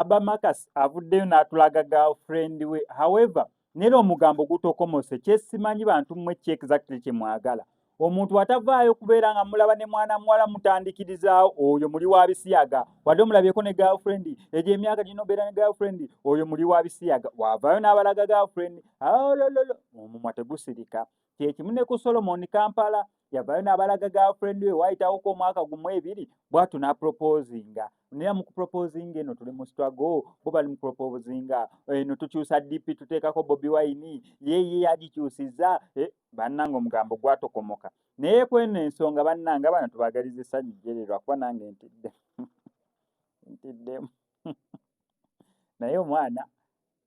Abamakasi avuddeyo n'atulaga girlfriend we. However, nera omugambo gutokomose kyesimanyi bantu mmwe ki exactly kye mwagala. Omuntu atavaayo kubeera nga mulaba ne mwana muwala mutandikirizaawo oyo muli wa bisiyaga. Wadde omulabyeko ne girlfriend egyo emyaka gino obeera ne girlfriend oyo muli wa bisiyaga. Wavaayo n'abalaga girlfriend alololo omumwa tegusirika. Kyekimu ne ku Solomon Kampala yavaayo n'abalaga girlfriend we waayitawoko omwaka gumu ebiri bw'atyo n'aproposinga. Naye mu kuproposinga eno tuli mu struggle bo bali mu proposinga eno tukyusa DP tuteekako Bobi Wine ye yagikyusizza bannange omugambo gwatokomoka. Naye kweno ensonga bannange bano tubagaliza essanyu jjererwa kuba nange ntiddemu naye omwana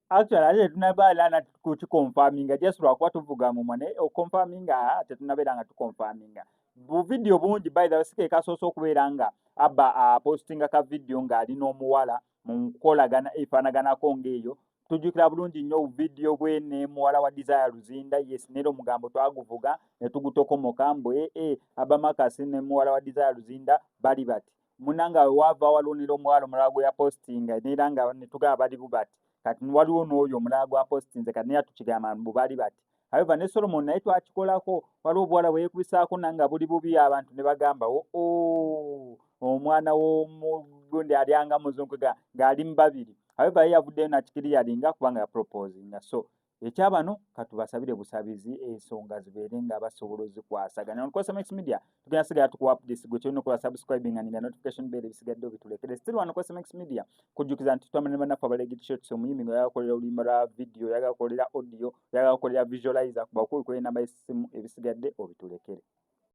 actually ate tetunabeera nga tukikonfaminga just lwakuba tuvuga mu mwana okonfaminga tetunabeera nga tukonfaminga. Bu video bungi by the way sike kasoose okubeera nga abba postinga ka video ng'ali n'omuwala mu nkolagana efaanaganako ng'eyo. Tujjukira bulungi nnyo video bwe ne muwala wa Desire Luzinda. Yes, nero omugambo twaguvuga ne tugutokomoka mbu Abamakasi ne muwala wa Desire Luzinda bali bati. Munanga wava walonera omuwala omulala gwe yapostinga nera nga ne tugaba bali bubati. Kati waliwo n'oyo omulala gwa postinze kati naye tukigamba mbu bali bati. However, ne Solomon naye twakikolako waliwo obuwala bwe yeekubisaako nanga buli bubi abantu ne bagamba omwana w'omugundi alyanga muzungu ng'ali mu babiri. However, ye yavuddeyo nakikiriyalinga kubanga yaproposinga. So ekyabano katubasabire busabizi ensonga zibeere nga basobola ozikwasaganya. On Cosmx Media tugenda sigala tukuwa updates gwe kyolina okukola subscribing and notification bell ebisigadde obitulekere. Still wano Cosmx Media kujjukiza nti twamanya ne bannaffe abalegit shots omuyimbi nga yagakolera oluyimba lwa video yagakolera audio yagakolera visualizer kuba okubikolera namba y'essimu ebisigadde obitulekere.